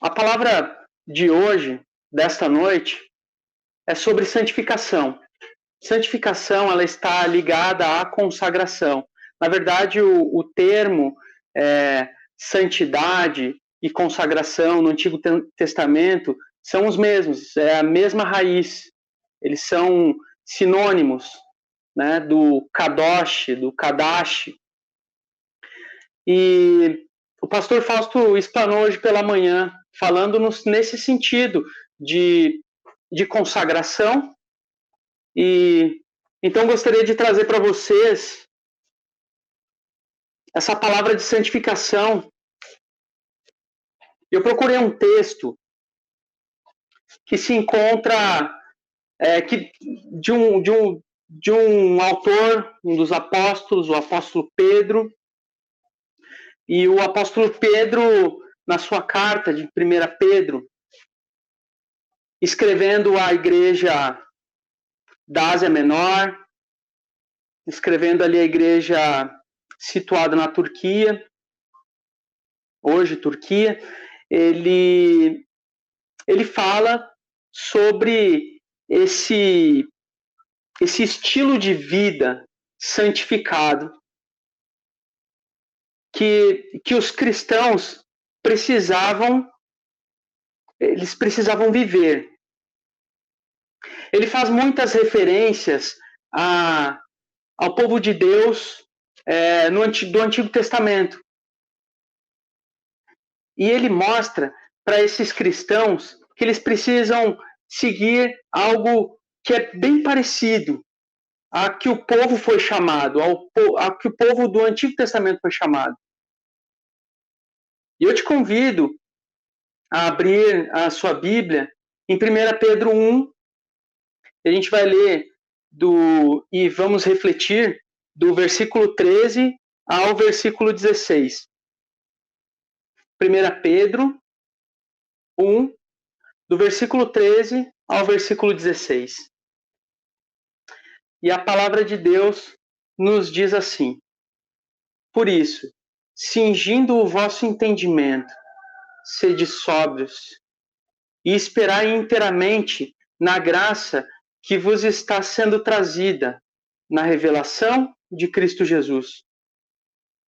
A palavra de hoje, desta noite, é sobre santificação. Santificação, ela está ligada à consagração. Na verdade, o termo santidade e consagração no Antigo Testamento são os mesmos, é a mesma raiz. Eles são sinônimos, né, do kadosh, do kadash. E o pastor Fausto explanou hoje pela manhã, falando nesse sentido de consagração. E então gostaria de trazer para vocês essa palavra de santificação. Eu procurei um texto que se encontra de um autor, um dos apóstolos, o apóstolo Pedro. E o apóstolo Pedro, na sua carta de 1 Pedro, escrevendo à igreja da Ásia Menor, escrevendo ali a igreja situada na Turquia, hoje Turquia, ele fala sobre esse estilo de vida santificado que os cristãos precisavam viver. Ele faz muitas referências ao povo de Deus do Antigo Testamento. E ele mostra para esses cristãos que eles precisam seguir algo que é bem parecido a que o povo foi chamado, a que o povo do Antigo Testamento foi chamado. E eu te convido a abrir a sua Bíblia em 1 Pedro 1. A gente vai ler e vamos refletir do versículo 13 ao versículo 16. 1 Pedro 1, do versículo 13 ao versículo 16. E a palavra de Deus nos diz assim: Por isso, cingindo o vosso entendimento, sede sóbrios, e esperai inteiramente na graça que vos está sendo trazida na revelação de Cristo Jesus.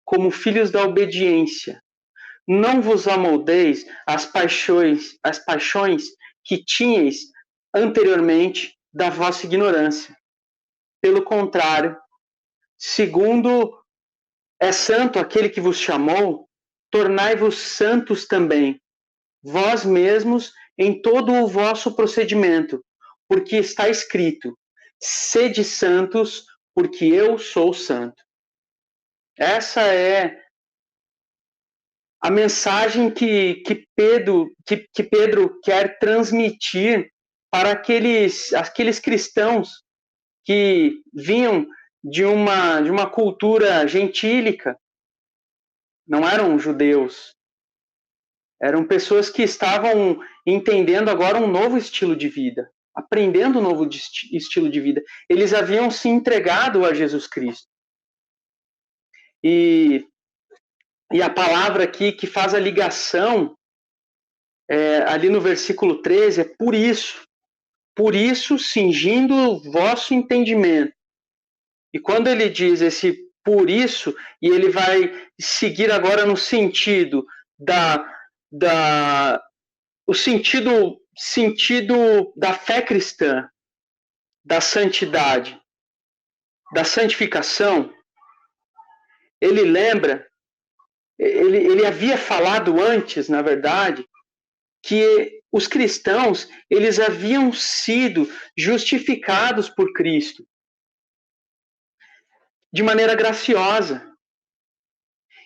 Como filhos da obediência, não vos amoldeis às paixões que tinhais anteriormente da vossa ignorância. Pelo contrário, segundo é santo aquele que vos chamou, tornai-vos santos também, vós mesmos, em todo o vosso procedimento, porque está escrito: sede santos, porque eu sou santo. Essa é a mensagem que Pedro quer transmitir para aqueles cristãos que vinham de uma cultura gentílica. Não eram judeus. Eram pessoas que estavam entendendo agora um novo estilo de vida, aprendendo um novo estilo de vida. Eles haviam se entregado a Jesus Cristo. E a palavra aqui que faz a ligação, ali no versículo 13, é por isso, cingindo o vosso entendimento. E quando ele diz esse por isso, e ele vai seguir agora no sentido o sentido da fé cristã, da santidade, da santificação, ele lembra, ele havia falado antes, na verdade, que os cristãos, eles haviam sido justificados por Cristo de maneira graciosa.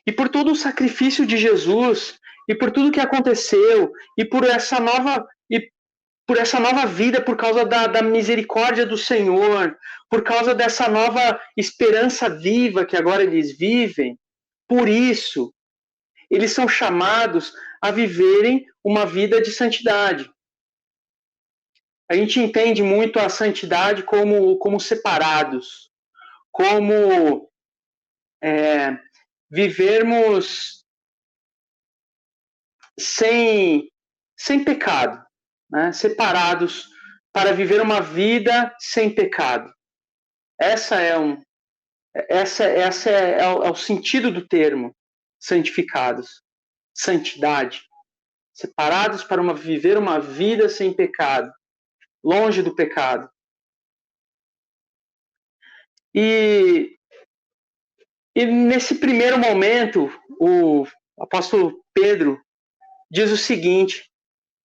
E por todo o sacrifício de Jesus, e por tudo que aconteceu, e por essa nova vida, por causa da misericórdia do Senhor, por causa dessa nova esperança viva que agora eles vivem, por isso, eles são chamados a viverem uma vida de santidade. A gente entende muito a santidade como separados, como vivermos sem sem pecado, né? Separados para viver uma vida sem pecado. Essa é o sentido do termo santificados, santidade, separados para viver uma vida sem pecado, longe do pecado. E nesse primeiro momento, o apóstolo Pedro diz o seguinte: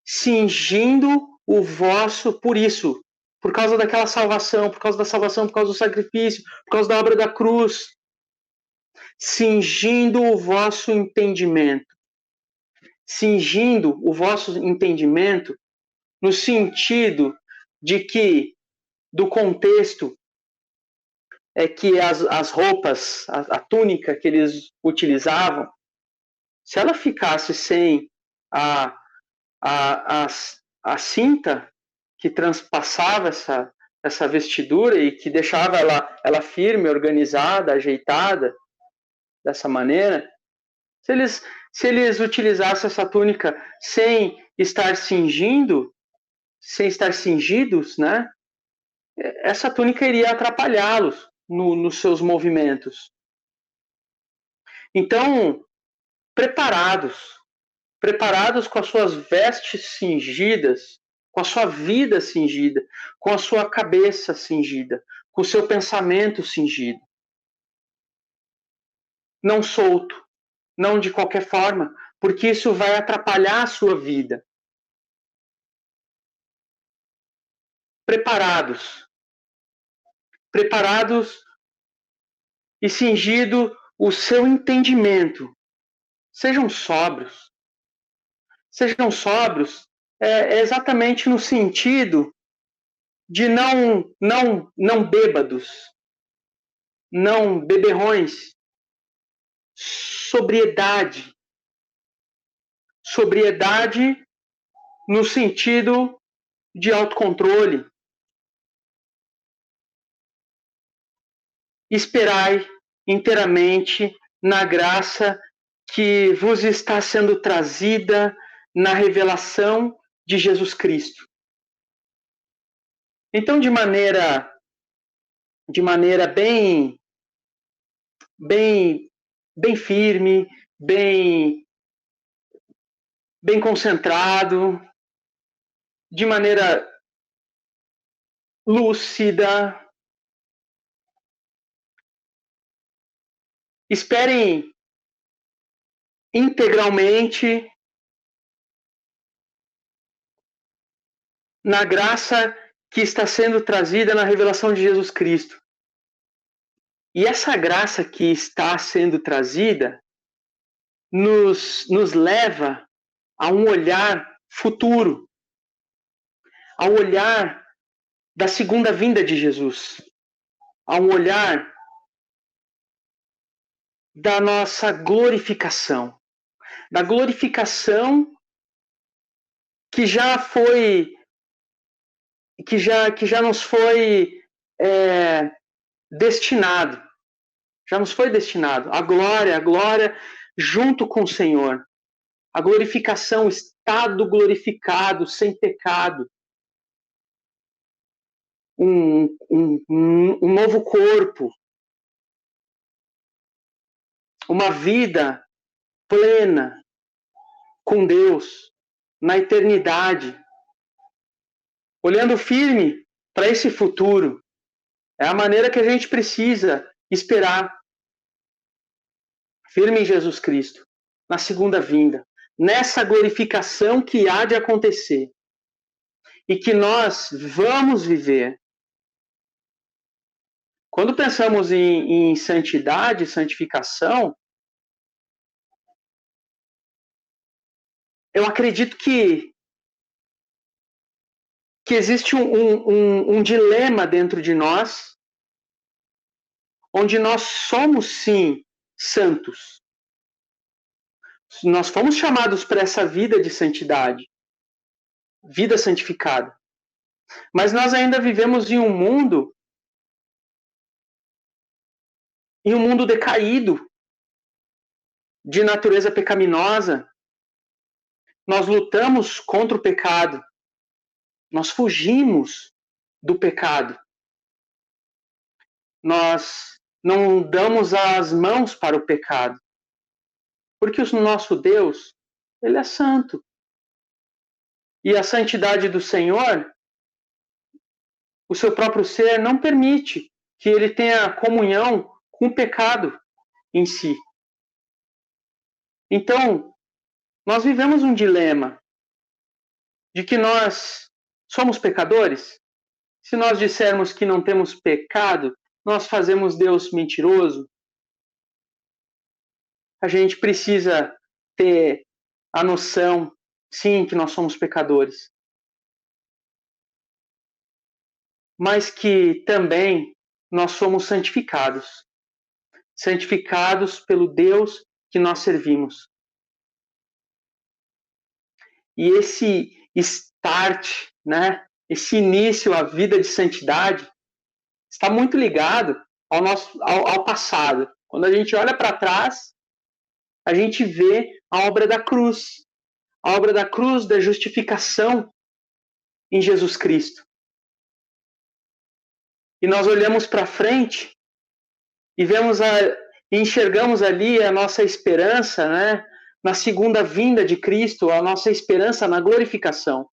cingindo o vosso, por causa daquela salvação, por causa da salvação, por causa do sacrifício, por causa da obra da cruz, cingindo o vosso entendimento. Cingindo o vosso entendimento no sentido de que, do contexto, é que as roupas, a túnica que eles utilizavam, se ela ficasse sem a cinta que transpassava essa vestidura e que deixava ela firme, organizada, ajeitada, dessa maneira, se eles utilizassem essa túnica sem estar cingidos, né? Essa túnica iria atrapalhá-los nos seus movimentos. Então, preparados com as suas vestes cingidas, com a sua vida cingida, com a sua cabeça cingida, com o seu pensamento cingido. Não solto, não de qualquer forma, porque isso vai atrapalhar a sua vida. Preparados e cingido o seu entendimento. Sejam sóbrios. Sejam sóbrios é exatamente no sentido de não bêbados, não beberrões. Sobriedade no sentido de autocontrole. Esperai inteiramente na graça que vos está sendo trazida na revelação de Jesus Cristo. Então, de maneira bem firme, bem concentrado, de maneira lúcida. Esperem integralmente na graça que está sendo trazida na revelação de Jesus Cristo. E essa graça que está sendo trazida nos leva a um olhar futuro, ao olhar da segunda vinda de Jesus, a um olhar da nossa glorificação, da glorificação que já foi, que já nos foi destinado, a glória junto com o Senhor, a glorificação, o estado glorificado, sem pecado, um novo corpo, uma vida plena com Deus na eternidade, olhando firme para esse futuro. É a maneira que a gente precisa esperar. Firme em Jesus Cristo, na segunda vinda, nessa glorificação que há de acontecer e que nós vamos viver. Quando pensamos em santidade, santificação, eu acredito que existe um dilema dentro de nós, onde nós somos, sim, santos. Nós fomos chamados para essa vida de santidade, vida santificada. Mas nós ainda vivemos em um mundo decaído, de natureza pecaminosa, nós lutamos contra o pecado, nós fugimos do pecado, nós não damos as mãos para o pecado, porque o nosso Deus, ele é santo. E a santidade do Senhor, o seu próprio ser, não permite que ele tenha comunhão com o pecado em si. Então, nós vivemos um dilema de que nós somos pecadores. Se nós dissermos que não temos pecado, nós fazemos Deus mentiroso. A gente precisa ter a noção, sim, que nós somos pecadores. Mas que também nós somos santificados. Santificados pelo Deus que nós servimos. E esse start, né, esse início à vida de santidade, está muito ligado ao passado. Quando a gente olha para trás, a gente vê a obra da cruz. A obra da cruz da justificação em Jesus Cristo. E nós olhamos para frente e enxergamos ali a nossa esperança, né, na segunda vinda de Cristo, a nossa esperança na glorificação.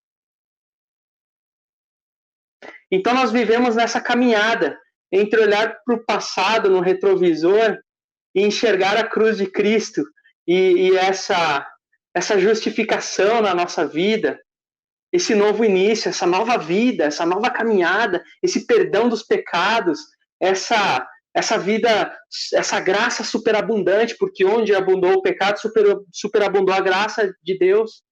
Então nós vivemos nessa caminhada entre olhar para o passado no retrovisor e enxergar a cruz de Cristo e essa justificação na nossa vida, esse novo início, essa nova vida, essa nova caminhada, esse perdão dos pecados, essa vida, essa graça superabundante, porque onde abundou o pecado, superabundou a graça de Deus.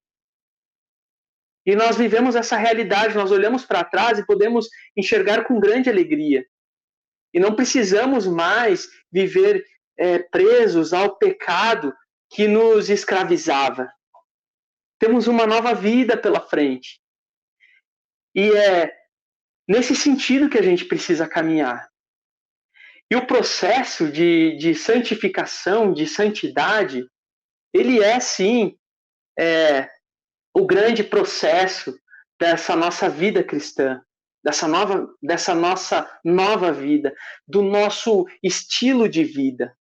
E nós vivemos essa realidade, nós olhamos para trás e podemos enxergar com grande alegria. E não precisamos mais viver presos ao pecado que nos escravizava. Temos uma nova vida pela frente. E é nesse sentido que a gente precisa caminhar. E o processo de santificação, de santidade, ele é sim o grande processo dessa nossa vida cristã, dessa nossa nova vida, do nosso estilo de vida.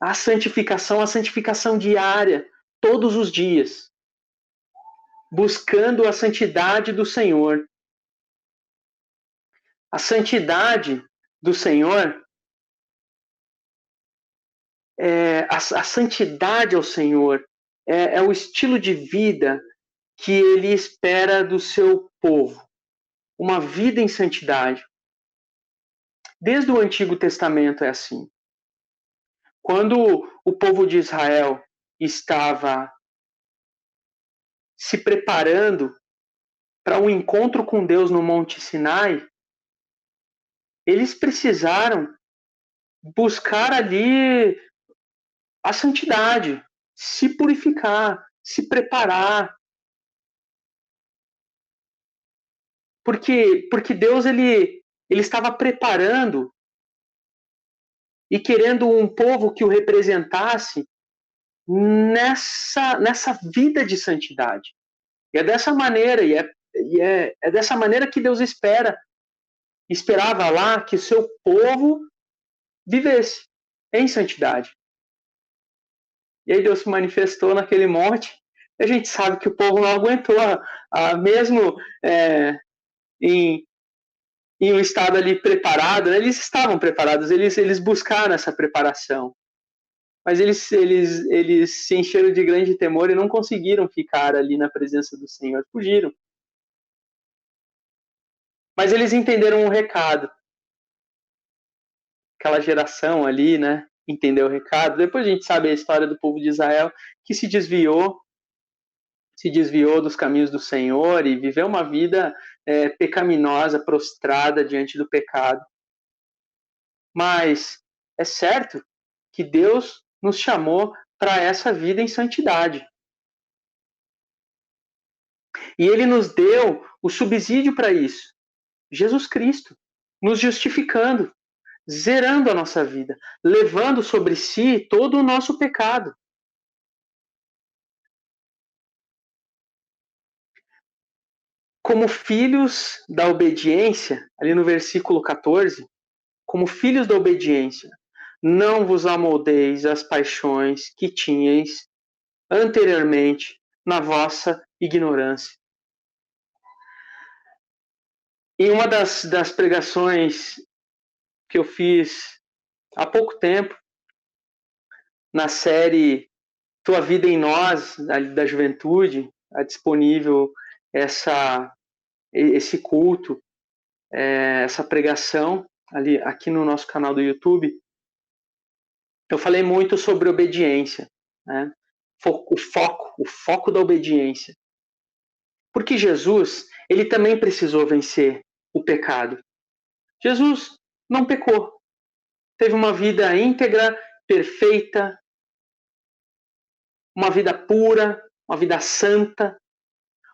A santificação diária, todos os dias, buscando a santidade do Senhor. A santidade do Senhor, a santidade ao Senhor é o estilo de vida que ele espera do seu povo. Uma vida em santidade. Desde o Antigo Testamento é assim. Quando o povo de Israel estava se preparando para um encontro com Deus no Monte Sinai, eles precisaram buscar ali a santidade, se purificar, se preparar. Porque Deus ele estava preparando e querendo um povo que o representasse nessa vida de santidade. E é dessa maneira, é dessa maneira que Deus esperava lá que o seu povo vivesse em santidade. E aí Deus se manifestou naquele monte, e a gente sabe que o povo não aguentou, mesmo em um estado ali preparado, né? Eles estavam preparados, eles buscaram essa preparação. Mas eles se encheram de grande temor e não conseguiram ficar ali na presença do Senhor, fugiram. Mas eles entenderam o recado. Aquela geração ali, né, entendeu o recado. Depois a gente sabe a história do povo de Israel que se desviou dos caminhos do Senhor e viveu uma vida pecaminosa, prostrada diante do pecado. Mas é certo que Deus nos chamou para essa vida em santidade. E Ele nos deu o subsídio para isso. Jesus Cristo, nos justificando, zerando a nossa vida, levando sobre si todo o nosso pecado. como filhos da obediência, ali no versículo 14, como filhos da obediência, não vos amoldeis às paixões que tinhais anteriormente na vossa ignorância. Em uma das pregações que eu fiz há pouco tempo, na série Tua Vida em Nós, da Juventude, é disponível esse culto, essa pregação ali aqui no nosso canal do YouTube. Eu falei muito sobre obediência, né? O foco da obediência. Porque Jesus, ele também precisou vencer o pecado. Jesus não pecou. Teve uma vida íntegra, perfeita, uma vida pura, uma vida santa,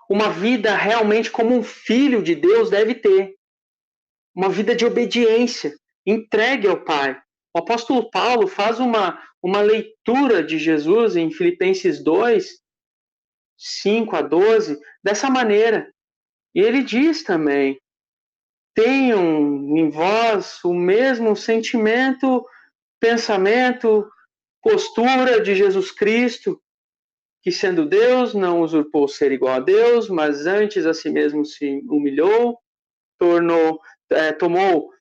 uma vida realmente como um filho de Deus deve ter. Uma vida de obediência, entregue ao Pai. O apóstolo Paulo faz uma leitura de Jesus em Filipenses 2, 5 a 12, dessa maneira. E ele diz também: tenham em vós o mesmo sentimento, pensamento, postura de Jesus Cristo, que sendo Deus, não usurpou ser igual a Deus, mas antes a si mesmo se humilhou, tomou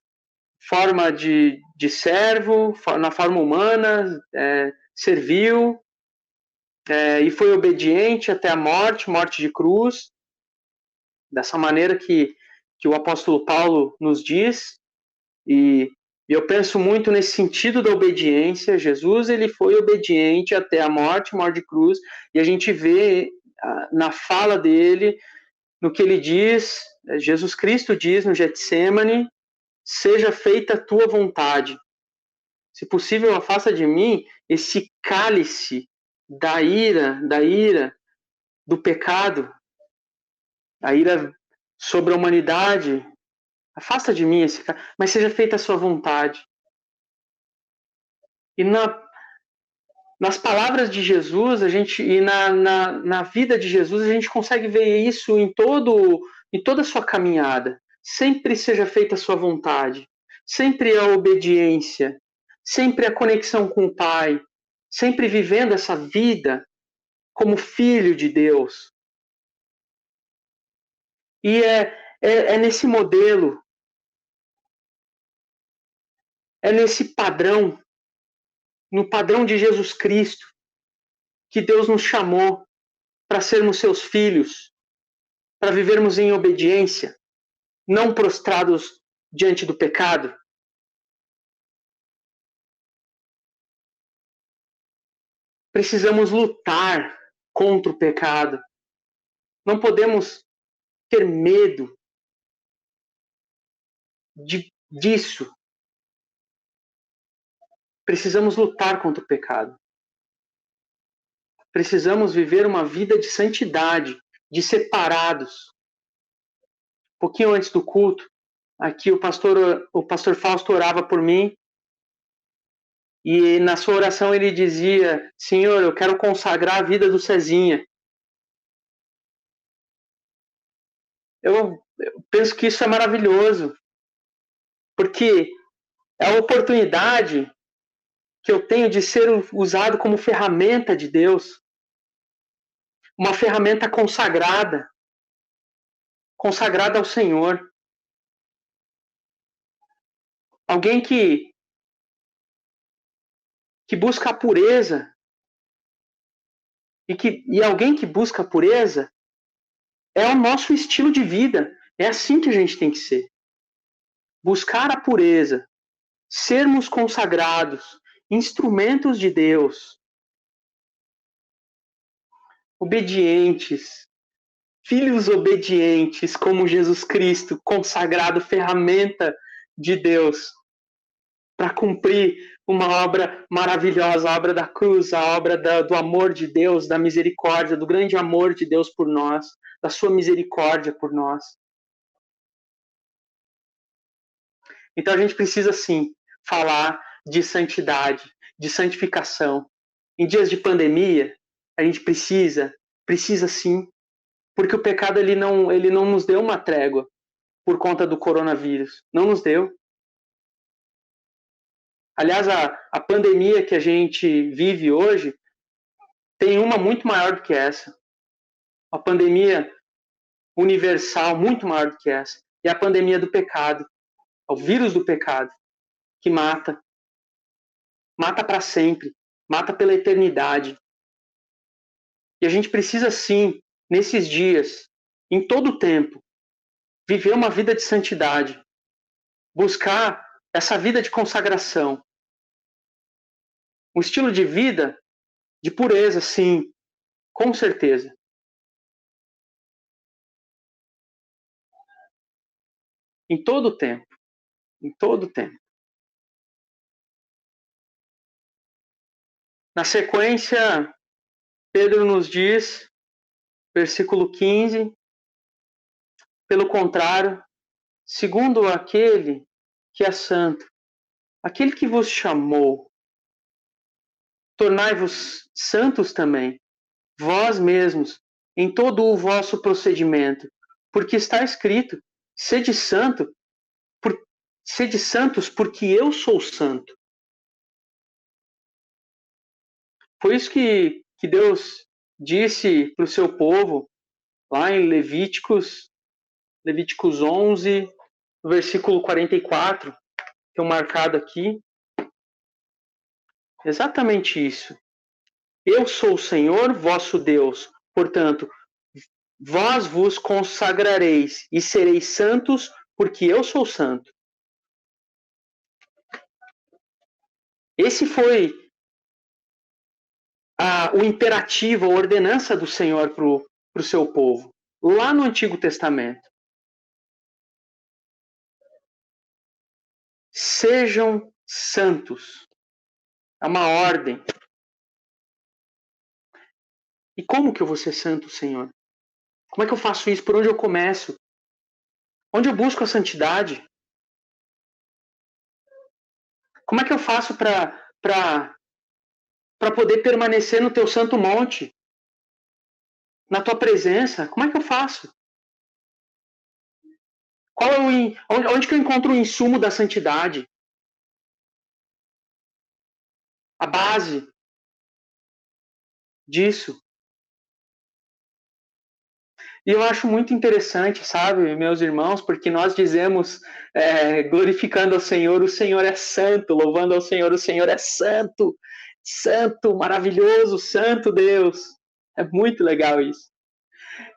forma de servo, na forma humana, serviu, e foi obediente até a morte de cruz, dessa maneira que o apóstolo Paulo nos diz, e eu penso muito nesse sentido da obediência. Jesus, ele foi obediente até a morte de cruz, e a gente vê na fala dele, no que ele diz, Jesus Cristo diz no Getsêmani: seja feita a tua vontade. Se possível, afasta de mim esse cálice da ira, do pecado, a ira sobre a humanidade. Afasta de mim esse cálice, mas seja feita a sua vontade. E nas palavras de Jesus, na vida de Jesus, a gente consegue ver isso em toda a sua caminhada. Sempre seja feita a sua vontade. Sempre a obediência. Sempre a conexão com o Pai. Sempre vivendo essa vida como filho de Deus. E é nesse modelo, é nesse padrão, no padrão de Jesus Cristo, que Deus nos chamou para sermos seus filhos, para vivermos em obediência, não prostrados diante do pecado. Precisamos lutar contra o pecado. Não podemos ter medo disso. Precisamos lutar contra o pecado. Precisamos viver uma vida de santidade, de separados. Um pouquinho antes do culto, aqui o pastor Fausto orava por mim, e na sua oração ele dizia: Senhor, eu quero consagrar a vida do Cezinha. Eu penso que isso é maravilhoso, porque é a oportunidade que eu tenho de ser usado como ferramenta de Deus, uma ferramenta consagrada ao Senhor. Alguém que busca a pureza, e alguém que busca a pureza é o nosso estilo de vida. É assim que a gente tem que ser. Buscar a pureza, sermos consagrados, instrumentos de Deus, obedientes, filhos obedientes, como Jesus Cristo, consagrado, ferramenta de Deus, para cumprir uma obra maravilhosa, a obra da cruz, a obra do amor de Deus, da misericórdia, do grande amor de Deus por nós, da sua misericórdia por nós. Então a gente precisa, sim, falar de santidade, de santificação. Em dias de pandemia, a gente precisa sim, Porque o pecado ele não nos deu uma trégua por conta do coronavírus. Não nos deu. Aliás, a pandemia que a gente vive hoje tem uma muito maior do que essa. Uma pandemia universal muito maior do que essa. E a pandemia do pecado. O vírus do pecado. Que mata. Mata para sempre. Mata pela eternidade. E a gente precisa sim, nesses dias, em todo o tempo, viver uma vida de santidade. Buscar essa vida de consagração. Um estilo de vida de pureza, sim, com certeza. Em todo o tempo. Em todo o tempo. Na sequência, Pedro nos diz, versículo 15, pelo contrário, segundo aquele que é santo, aquele que vos chamou, tornai-vos santos também, vós mesmos, em todo o vosso procedimento, porque está escrito, sede santo, sede santos, porque eu sou santo. Foi isso que Deus disse para o seu povo, lá em Levíticos 11, no versículo 44, que é marcado aqui. Exatamente isso. Eu sou o Senhor, vosso Deus. Portanto, vós vos consagrareis e sereis santos, porque eu sou santo. Esse foi o imperativo, a ordenança do Senhor para o seu povo, lá no Antigo Testamento. Sejam santos. É uma ordem. E como que eu vou ser santo, Senhor? Como é que eu faço isso? Por onde eu começo? Onde eu busco a santidade? Como é que eu faço para poder permanecer no teu santo monte? Na tua presença? Como é que eu faço? Onde que eu encontro o insumo da santidade? A base disso. E eu acho muito interessante, sabe, meus irmãos, porque nós dizemos, glorificando ao Senhor, o Senhor é santo, louvando ao Senhor, o Senhor é santo, santo, maravilhoso, santo Deus. É muito legal isso.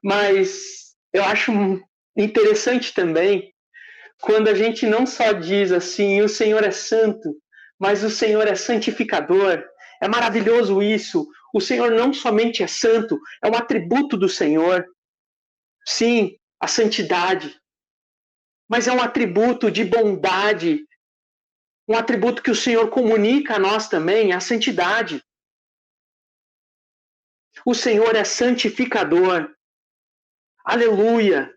Mas eu acho interessante também quando a gente não só diz assim, o Senhor é santo, mas o Senhor é santificador. É maravilhoso isso. O Senhor não somente é santo, é um atributo do Senhor. Sim, a santidade. Mas é um atributo de bondade, um atributo que o Senhor comunica a nós também, a santidade. O Senhor é santificador. Aleluia!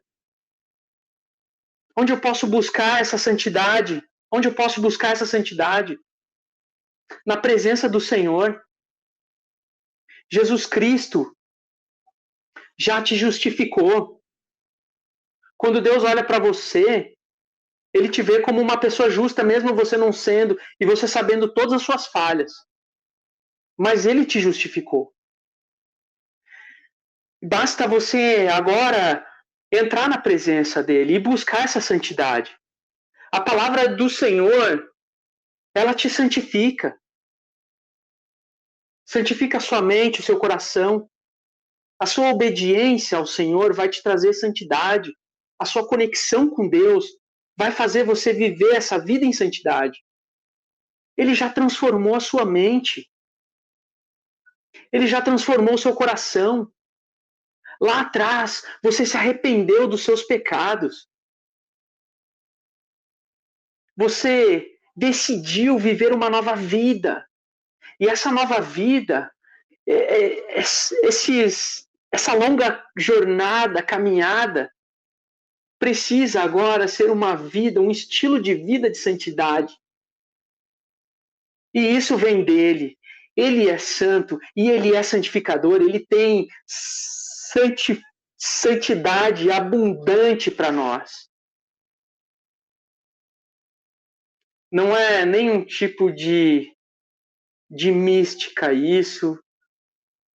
Onde eu posso buscar essa santidade? Onde eu posso buscar essa santidade? Na presença do Senhor. Jesus Cristo já te justificou. Quando Deus olha para você, Ele te vê como uma pessoa justa, mesmo você não sendo, e você sabendo todas as suas falhas. Mas Ele te justificou. Basta você agora entrar na presença dEle e buscar essa santidade. A palavra do Senhor, ela te santifica. Santifica a sua mente, o seu coração. A sua obediência ao Senhor vai te trazer santidade. A sua conexão com Deus vai fazer você viver essa vida em santidade. Ele já transformou a sua mente. Ele já transformou o seu coração. Lá atrás, você se arrependeu dos seus pecados. Você decidiu viver uma nova vida. E essa nova vida, essa longa jornada, caminhada, precisa agora ser uma vida, um estilo de vida de santidade. E isso vem dele. Ele é santo e ele é santificador. Ele tem santidade abundante para nós. Não é nenhum tipo de mística isso.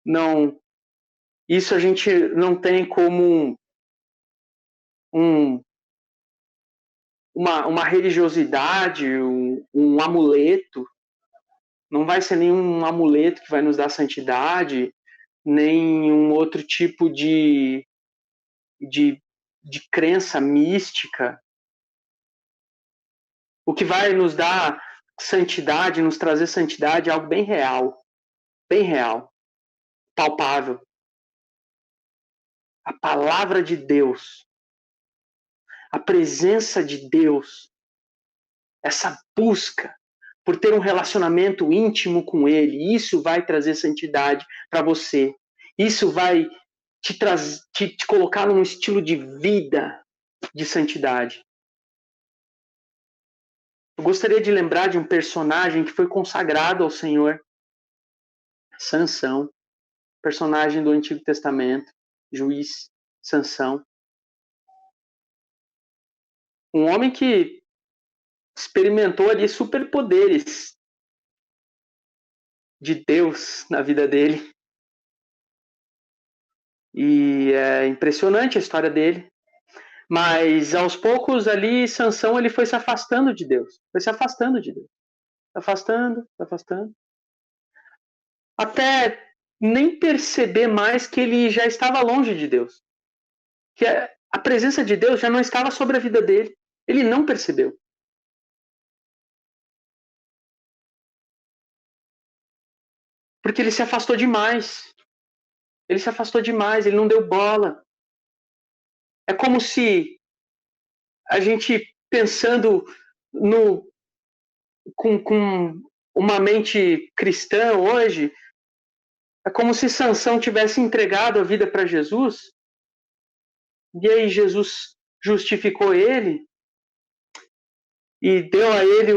Não, isso a gente não tem como uma religiosidade, um amuleto. Não vai ser nenhum amuleto que vai nos dar santidade, nem um outro tipo de crença mística. O que vai nos dar santidade, nos trazer santidade, é algo bem real, palpável. A palavra de Deus, a presença de Deus, essa busca por ter um relacionamento íntimo com Ele, isso vai trazer santidade para você. Isso vai te colocar num estilo de vida de santidade. Eu gostaria de lembrar de um personagem que foi consagrado ao Senhor, Sansão, personagem do Antigo Testamento, juiz Sansão. Um homem que experimentou ali superpoderes de Deus na vida dele. E é impressionante a história dele. Mas aos poucos ali, Sansão ele foi se afastando de Deus. Foi se afastando de Deus. Se afastando. Até nem perceber mais que ele já estava longe de Deus. Que a presença de Deus já não estava sobre a vida dele. Ele não percebeu. Porque ele se afastou demais. Ele se afastou demais, ele não deu bola. É como se a gente pensando com uma mente cristã hoje, é como se Sansão tivesse entregado a vida para Jesus, e aí Jesus justificou ele e deu a ele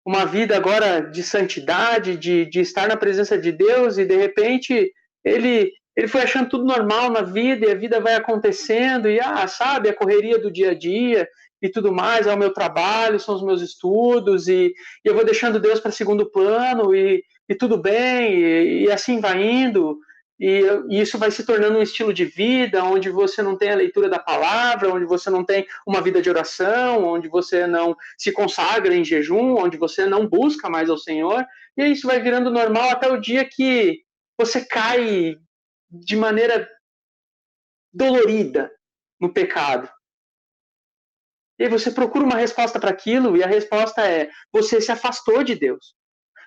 uma vida agora de santidade, de estar na presença de Deus, e de repente ele foi achando tudo normal na vida, e a vida vai acontecendo, e sabe, a correria do dia a dia e tudo mais, é o meu trabalho, são os meus estudos, e eu vou deixando Deus para segundo plano, e tudo bem, e assim vai indo, e isso vai se tornando um estilo de vida, onde você não tem a leitura da palavra, onde você não tem uma vida de oração, onde você não se consagra em jejum, onde você não busca mais ao Senhor, e aí isso vai virando normal até o dia que você cai de maneira dolorida no pecado. E aí você procura uma resposta para aquilo, e a resposta é: você se afastou de Deus.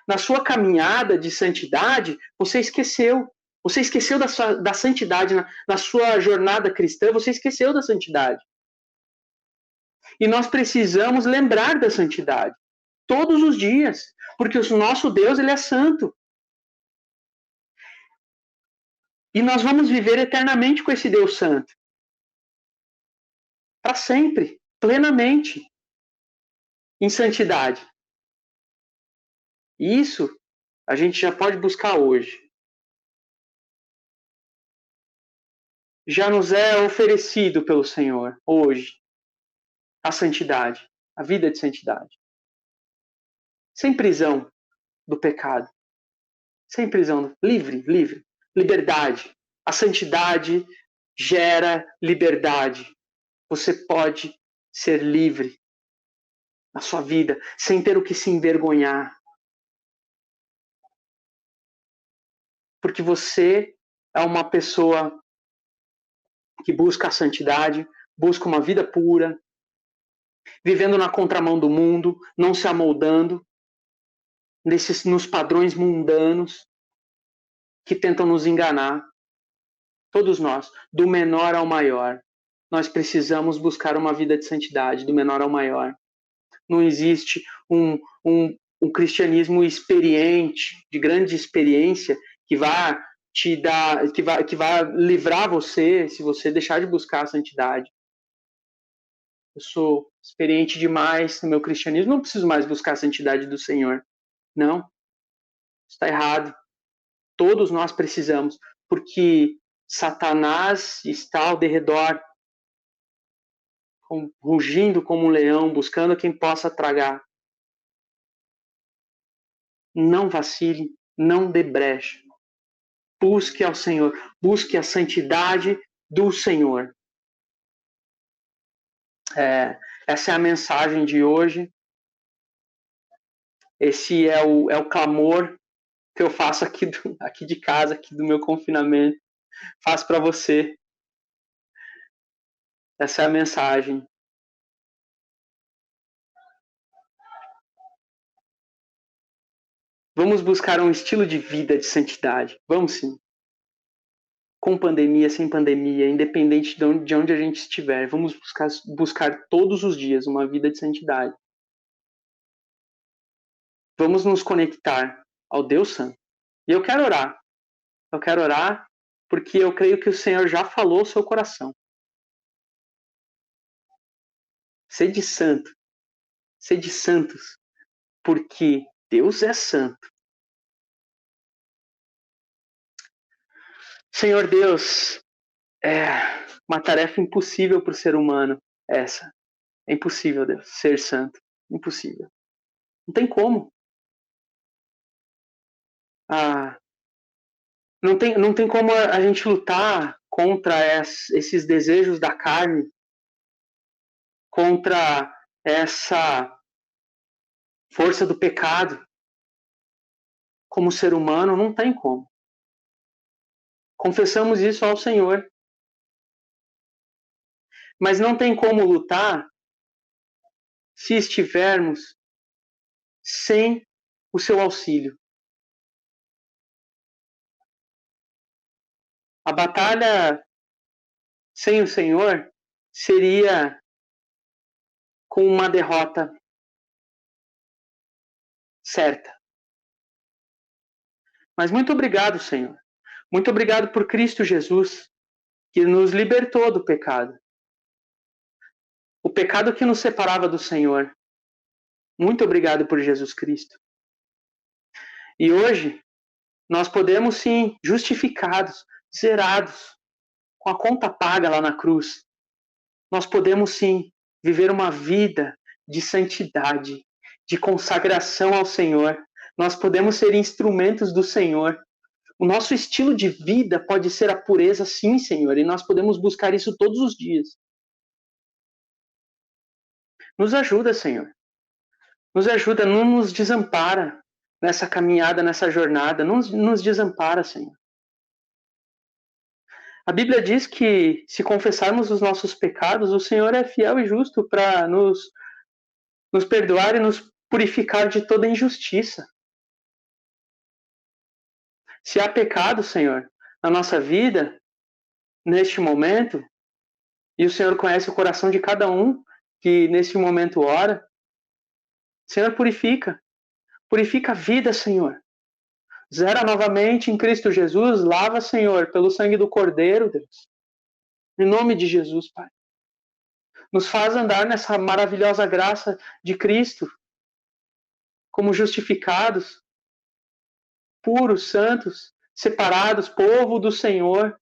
Na sua caminhada de santidade, você esqueceu. Você esqueceu da santidade. Na sua jornada cristã, você esqueceu da santidade. E nós precisamos lembrar da santidade. Todos os dias. Porque o nosso Deus, ele é santo. E nós vamos viver eternamente com esse Deus santo. Para sempre. Plenamente. Em santidade. E isso a gente já pode buscar hoje. Já nos é oferecido pelo Senhor hoje a santidade, a vida de santidade. Sem prisão do pecado. Sem prisão, livre. Liberdade. A santidade gera liberdade. Você pode ser livre na sua vida, sem ter o que se envergonhar. Porque você é uma pessoa que busca a santidade, busca uma vida pura, vivendo na contramão do mundo, não se amoldando nos padrões mundanos que tentam nos enganar. Todos nós, do menor ao maior, nós precisamos buscar uma vida de santidade, do menor ao maior. Não existe um cristianismo experiente, de grande experiência, que vai te dar, que vai livrar você se você deixar de buscar a santidade. Eu sou experiente demais no meu cristianismo, não preciso mais buscar a santidade do Senhor. Não, está errado. Todos nós precisamos, porque Satanás está ao derredor, rugindo como um leão, buscando quem possa tragar. Não vacile, não dê brecha. Busque ao Senhor, busque a santidade do Senhor. Essa é a mensagem de hoje. Esse é o clamor que eu faço aqui de casa, aqui do meu confinamento. Faço para você. Essa é a mensagem. Vamos buscar um estilo de vida de santidade. Vamos sim. Com pandemia, sem pandemia, independente de onde a gente estiver, vamos buscar todos os dias uma vida de santidade. Vamos nos conectar ao Deus Santo. E eu quero orar. Eu quero orar porque eu creio que o Senhor já falou ao seu coração. Sede santo. Sede santos. Porque Deus é santo. Senhor Deus, é uma tarefa impossível para o ser humano essa. É impossível, Deus, ser santo. Impossível. Não tem como. Não tem como a gente lutar contra esses desejos da carne, contra essa força do pecado. Como ser humano, não tem como. Confessamos isso ao Senhor. Mas não tem como lutar se estivermos sem o seu auxílio. A batalha sem o Senhor seria com uma derrota certa. Mas muito obrigado, Senhor. Muito obrigado por Cristo Jesus, que nos libertou do pecado. O pecado que nos separava do Senhor. Muito obrigado por Jesus Cristo. E hoje, nós podemos sim, justificados, zerados, com a conta paga lá na cruz, nós podemos sim viver uma vida de santidade, de consagração ao Senhor. Nós podemos ser instrumentos do Senhor. O nosso estilo de vida pode ser a pureza, sim, Senhor, e nós podemos buscar isso todos os dias. Nos ajuda, Senhor. Nos ajuda, não nos desampara nessa caminhada, nessa jornada. Não nos desampara, Senhor. A Bíblia diz que se confessarmos os nossos pecados, o Senhor é fiel e justo para nos perdoar e nos purificar de toda injustiça. Se há pecado, Senhor, na nossa vida, neste momento, e o Senhor conhece o coração de cada um que neste momento ora, Senhor, purifica. Purifica a vida, Senhor. Zera novamente em Cristo Jesus. Lava, Senhor, pelo sangue do Cordeiro, Deus. Em nome de Jesus, Pai. Nos faz andar nessa maravilhosa graça de Cristo, como justificados, puros, santos, separados, povo do Senhor.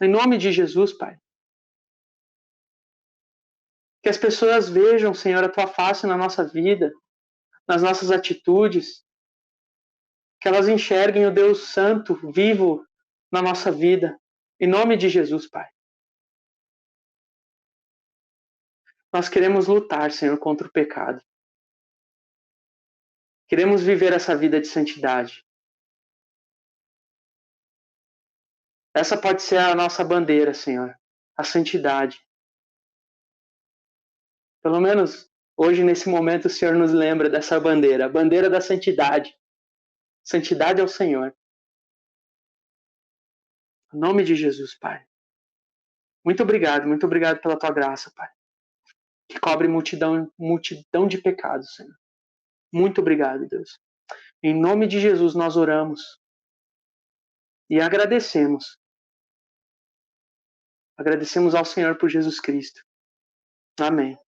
Em nome de Jesus, Pai. Que as pessoas vejam, Senhor, a Tua face na nossa vida, nas nossas atitudes. Que elas enxerguem o Deus Santo, vivo na nossa vida. Em nome de Jesus, Pai. Nós queremos lutar, Senhor, contra o pecado. Queremos viver essa vida de santidade. Essa pode ser a nossa bandeira, Senhor. A santidade. Pelo menos hoje, nesse momento, o Senhor nos lembra dessa bandeira. A bandeira da santidade. Santidade ao Senhor. Em nome de Jesus, Pai. Muito obrigado pela Tua graça, Pai. Que cobre multidão de pecados, Senhor. Muito obrigado, Deus. Em nome de Jesus nós oramos e agradecemos. Agradecemos ao Senhor por Jesus Cristo. Amém.